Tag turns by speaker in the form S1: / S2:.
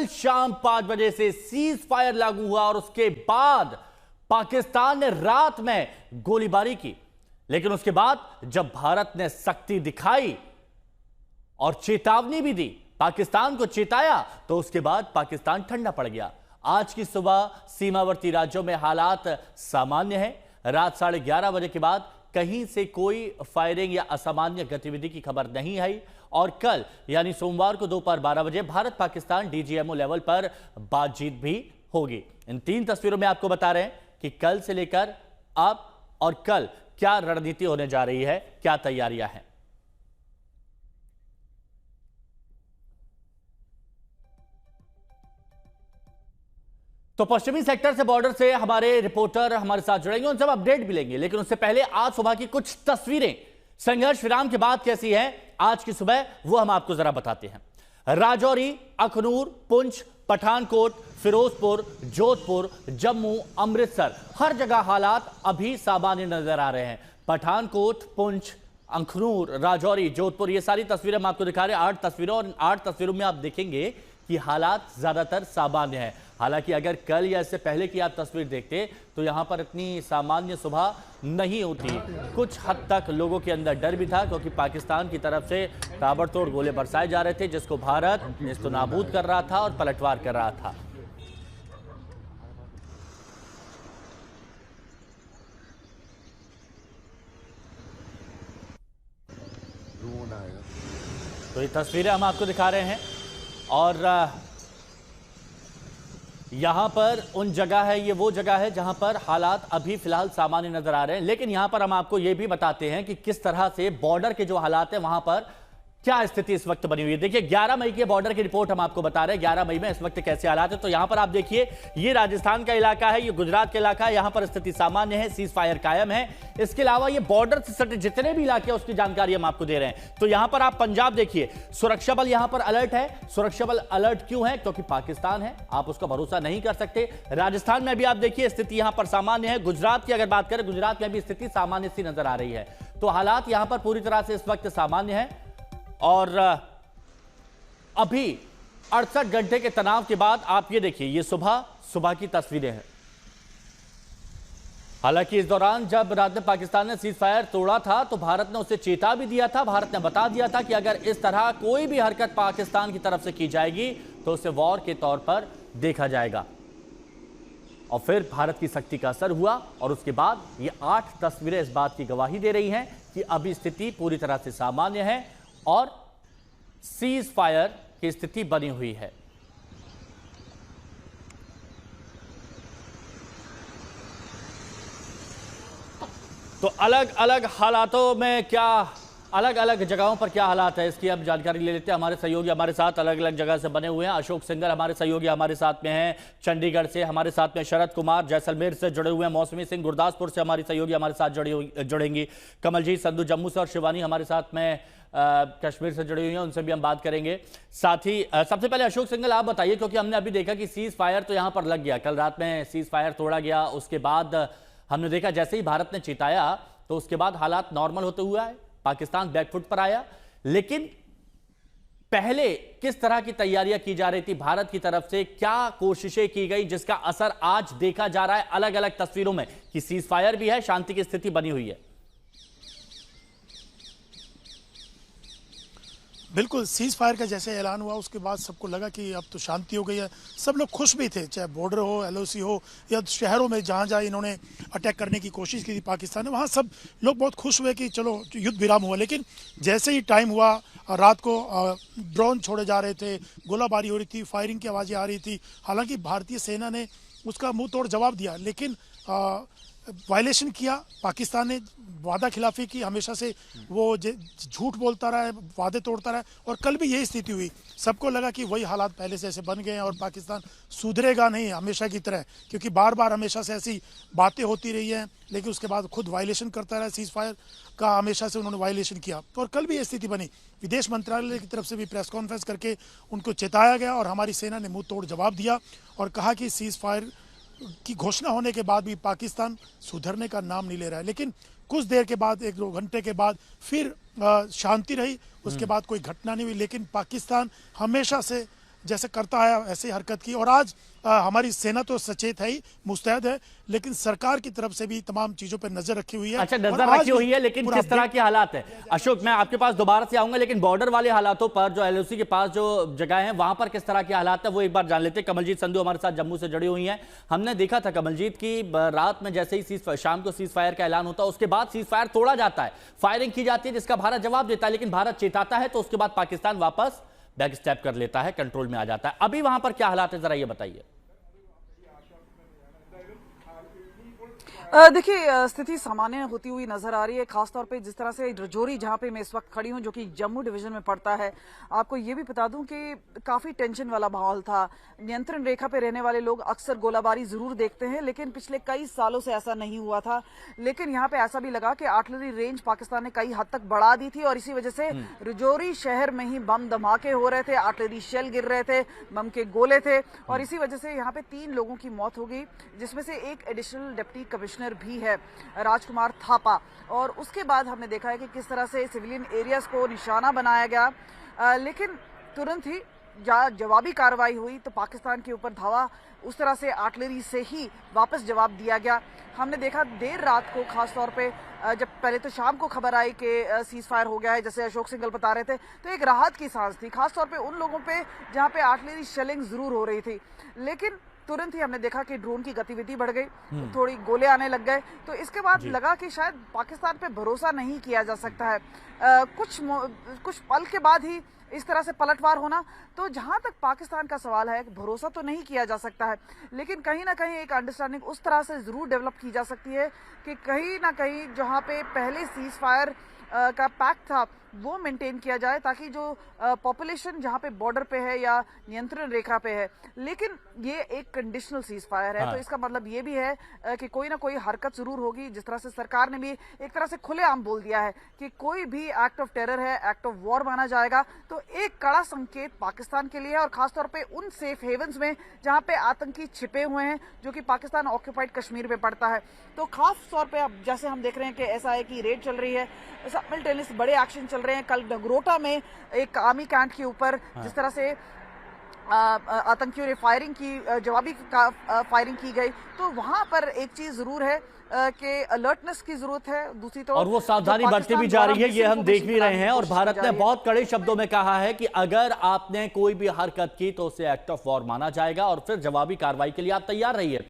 S1: शाम 5 बजे से सीज फायर लागू हुआ और उसके बाद पाकिस्तान ने रात में गोलीबारी की। लेकिन उसके बाद जब भारत ने सख्ती दिखाई और चेतावनी भी दी, पाकिस्तान को चेताया, तो उसके बाद पाकिस्तान ठंडा पड़ गया। आज की सुबह सीमावर्ती राज्यों में हालात सामान्य है। रात 11:30 बजे के बाद कहीं से कोई फायरिंग या असामान्य गतिविधि की खबर नहीं आई और कल यानी सोमवार को दोपहर 12 बजे भारत पाकिस्तान डीजीएमओ लेवल पर बातचीत भी होगी। इन 3 तस्वीरों में आपको बता रहे हैं कि कल से लेकर अब और कल क्या रणनीति होने जा रही है, क्या तैयारियां हैं। तो पश्चिमी सेक्टर से, बॉर्डर से हमारे रिपोर्टर हमारे साथ जुड़ेंगे, उनसे अपडेट भी लेंगे। लेकिन उससे पहले आज सुबह की कुछ तस्वीरें संघर्ष विराम के बाद कैसी है आज की सुबह, वो हम आपको जरा बताते हैं। राजौरी, अखनूर, पुंछ, पठानकोट, फिरोजपुर, जोधपुर, जम्मू, अमृतसर, हर जगह हालात अभी सामान्य नजर आ रहे हैं। पठानकोट, पुंछ, अखनूर, राजौरी, जोधपुर, ये सारी तस्वीरें हम आपको दिखा रहे हैं। 8 तस्वीरों और 8 तस्वीरों में आप देखेंगे कि हालात ज्यादातर सामान्य है। हालांकि अगर कल या इससे पहले की आप तस्वीर देखते तो यहां पर इतनी सामान्य सुबह नहीं होती। कुछ हद तक लोगों के अंदर डर भी था क्योंकि पाकिस्तान की तरफ से ताबड़तोड़ गोले बरसाए जा रहे थे, जिसको भारत नेस्तनाबूद कर रहा था और पलटवार कर रहा था। तो ये तस्वीरें हम आपको दिखा रहे हैं और यहां पर उन जगह है, ये वो जगह है जहां पर हालात अभी फिलहाल सामान्य नजर आ रहे हैं। लेकिन यहां पर हम आपको ये भी बताते हैं कि किस तरह से बॉर्डर के जो हालात हैं वहां पर क्या स्थिति इस वक्त बनी हुई है। देखिए 11 मई के बॉर्डर की रिपोर्ट हम आपको बता रहे हैं, 11 मई में इस वक्त कैसे हालात है। तो यहां पर आप देखिए, ये राजस्थान का इलाका है, ये गुजरात का इलाका है, यहां पर स्थिति सामान्य है, सीज फायर कायम है। इसके अलावा ये बॉर्डर से सटे जितने भी इलाके हैं उसकी जानकारी हम आपको दे रहे हैं। तो यहां पर आप पंजाब देखिए, सुरक्षा बल यहां पर अलर्ट है। सुरक्षा बल अलर्ट क्यों है? क्योंकि पाकिस्तान है, आप उसका भरोसा नहीं कर सकते। राजस्थान में भी आप देखिए स्थिति यहां पर सामान्य है। गुजरात की अगर बात करें, गुजरात में भी स्थिति सामान्य सी नजर आ रही है। तो हालात यहां पर पूरी तरह से इस वक्त सामान्य है और अभी 68 घंटे के तनाव के बाद आप ये देखिए, ये सुबह की तस्वीरें हैं। हालांकि इस दौरान जब रात में पाकिस्तान ने सीज फायर तोड़ा था तो भारत ने उसे चेता भी दिया था। भारत ने बता दिया था कि अगर इस तरह कोई भी हरकत पाकिस्तान की तरफ से की जाएगी तो उसे वॉर के तौर पर देखा जाएगा। और फिर भारत की सख्ती का असर हुआ और उसके बाद ये 8 तस्वीरें इस बात की गवाही दे रही हैं कि अभी स्थिति पूरी तरह से सामान्य है और सीज फायर की स्थिति बनी हुई है। तो अलग अलग हालातों में क्या, अलग अलग जगहों पर क्या हालात है, इसकी अब जानकारी ले लेते हैं। हमारे सहयोगी हमारे साथ अलग अलग जगह से बने हुए हैं। अशोक सिंघल हमारे सहयोगी हमारे साथ में हैं, चंडीगढ़ से हमारे साथ में शरद कुमार जैसलमेर से जुड़े हुए हैं, मौसमी सिंह गुरदासपुर से हमारी सहयोगी हमारे साथ जुड़ेंगी, कमलजीत संधू जम्मू से और शिवानी हमारे साथ में कश्मीर से जुड़ी हुई हैं, उनसे भी हम बात करेंगे। साथ ही सबसे पहले अशोक सिंघल आप बताइए, क्योंकि हमने अभी देखा कि सीज फायर तो यहां पर लग गया, कल रात में सीज फायर तोड़ा गया, उसके बाद हमने देखा जैसे ही भारत ने चेताया तो उसके बाद हालात नॉर्मल होते हुआ है, पाकिस्तान बैकफुट पर आया। लेकिन पहले किस तरह की तैयारियां की जा रही थी भारत की तरफ से, क्या कोशिशें की गई जिसका असर आज देखा जा रहा है अलग अलग तस्वीरों में कि सीज फायर भी है, शांति की स्थिति बनी हुई है?
S2: बिल्कुल, सीज फायर का जैसे ऐलान हुआ उसके बाद सबको लगा कि अब तो शांति हो गई है। सब लोग खुश भी थे, चाहे बॉर्डर हो, एलओसी हो या शहरों में जहाँ जहाँ इन्होंने अटैक करने की कोशिश की थी पाकिस्तान ने, वहाँ सब लोग बहुत खुश हुए कि चलो युद्ध विराम हुआ। लेकिन जैसे ही टाइम हुआ, रात को ड्रोन छोड़े जा रहे थे, गोलाबारी हो रही थी, फायरिंग की आवाज़ें आ रही थी। हालांकि भारतीय सेना ने उसका मुंह तोड़ जवाब दिया, लेकिन वायलेशन किया। पाकिस्तान ने वादा खिलाफी की, हमेशा से वो झूठ बोलता रहा है, वादे तोड़ता रहा है और कल भी यही स्थिति हुई। सबको लगा कि वही हालात पहले से ऐसे बन गए हैं और पाकिस्तान सुधरेगा नहीं हमेशा की तरह, क्योंकि बार बार हमेशा से ऐसी बातें होती रही हैं। लेकिन उसके बाद खुद वायलेशन करता रहा, सीज फायर का हमेशा से उन्होंने वायलेशन किया और कल भी ये स्थिति बनी। विदेश मंत्रालय की तरफ से भी प्रेस कॉन्फ्रेंस करके उनको चेताया गया और हमारी सेना ने मुंह तोड़ जवाब दिया और कहा कि सीज फायर की घोषणा होने के बाद भी पाकिस्तान सुधरने का नाम नहीं ले रहा है। लेकिन कुछ देर के बाद, 1-2 घंटे के बाद फिर शांति रही, उसके बाद कोई घटना नहीं हुई। लेकिन पाकिस्तान हमेशा से जैसे करता है ऐसे हरकत की। और आज हमारी सेना तो सचेत है ही, मुस्तैद है, लेकिन सरकार की तरफ से भी तमाम चीजों पर नजर रखी हुई है।
S1: अच्छा, नजर रखी हुई है, लेकिन किस तरह के हालात है? अशोक, मैं आपके पास दोबारा से आऊंगा, लेकिन बॉर्डर वाले हालातों पर, जो एलओसी के पास जो जगह है वहां पर किस तरह के हालात है वो एक बार जान लेते हैं। कमलजीत संधू हमारे साथ जम्मू से जुड़ी हुई हैं। हमने देखा था कमलजीत की रात में जैसे ही शाम को सीज फायर का ऐलान होता है, उसके बाद सीज फायर तोड़ा जाता है, फायरिंग की जाती है, जिसका भारत जवाब देता है, लेकिन भारत चेताता है तो उसके बाद पाकिस्तान वापस बैक स्टेप कर लेता है, कंट्रोल में आ जाता है। अभी वहां पर क्या हालात है, जरा ये बताइए।
S3: देखिए, स्थिति सामान्य होती हुई नजर आ रही है, खासतौर पे जिस तरह से रजौरी, जहां पे मैं इस वक्त खड़ी हूं, जो कि जम्मू डिवीजन में पड़ता है। आपको ये भी बता दूं कि काफी टेंशन वाला माहौल था। नियंत्रण रेखा पे रहने वाले लोग अक्सर गोलाबारी जरूर देखते हैं, लेकिन पिछले कई सालों से ऐसा नहीं हुआ था। लेकिन यहाँ पे ऐसा भी लगा कि आर्टिलरी रेंज पाकिस्तान ने कई हद तक बढ़ा दी थी और इसी वजह से रजौरी शहर में ही बम धमाके हो रहे थे, आर्टिलरी शेल गिर रहे थे, बम के गोले थे, और इसी वजह से यहाँ पे 3 लोगों की मौत हो गई, जिसमें से एक एडिशनल डिप्टी कमिश्नर भी है, राजकुमार थापा। और उसके बाद हमने देखा है कि किस तरह से सिविलियन एरियाज को निशाना बनाया गया, लेकिन तुरंत ही जवाबी कार्रवाई हुई तो पाकिस्तान के ऊपर धावा उस तरह से आर्टिलरी से ही वापस जवाब दिया गया। हमने देखा देर रात को, खासतौर पे जब पहले तो शाम को खबर आई कि सीज फायर हो गया है, जैसे अशोक सिंघल बता रहे थे, तो एक राहत की सांस थी, खासतौर पे उन लोगों पे जहां पे आर्टिलरी शेलिंग जरूर हो रही थी। लेकिन तुरंत ही हमने देखा कि ड्रोन की गतिविधि बढ़ गई, थोड़ी गोले आने लग गए, तो इसके बाद लगा कि शायद पाकिस्तान पे भरोसा नहीं किया जा सकता है। कुछ पल के बाद ही इस तरह से पलटवार होना, तो जहां तक पाकिस्तान का सवाल है, भरोसा तो नहीं किया जा सकता है, लेकिन कहीं ना कहीं एक अंडरस्टैंडिंग उस तरह से जरूर डेवलप की जा सकती है कि कहीं ना कहीं जहां पे पहले सीज फायर का पैक्ट था वो मेंटेन किया जाए, ताकि जो पॉपुलेशन जहां पे बॉर्डर पे है या नियंत्रण रेखा पे है, लेकिन ये एक कंडीशनल सीज फायर है, तो इसका मतलब ये भी है कि कोई ना कोई हरकत जरूर होगी। जिस तरह से सरकार ने भी एक तरह से खुलेआम बोल दिया है कि कोई भी एक्ट ऑफ टेरर है, एक्ट ऑफ वॉर माना जाएगा, तो एक कड़ा संकेत पाकिस्तान के लिए है, और खासतौर पे उन सेफ हेवन्स में जहां पे आतंकी छिपे हुए हैं, जो कि पाकिस्तान ऑक्यूपाइड कश्मीर में पड़ता है। तो खास तौर पे अब जैसे हम देख रहे हैं कि एसआईए की रेड चल रही है, साइमल्टेनियस बड़े एक्शन चल रहे हैं। कल नगरोटा में एक आर्मी कैंट के ऊपर जिस तरह से आतंकियों ने फायरिंग की, जवाबी फायरिंग की गई, तो वहां पर एक चीज जरूर है कि अलर्टनेस की जरूरत है। दूसरी तरफ
S1: और वो सावधानी बरती भी जा रही है, ये हम देख भी रहे हैं। और भारत ने बहुत कड़े शब्दों में कहा है कि अगर आपने कोई भी हरकत की तो उसे एक्ट ऑफ वॉर माना जाएगा और फिर जवाबी कार्रवाई के लिए आप तैयार रहिए।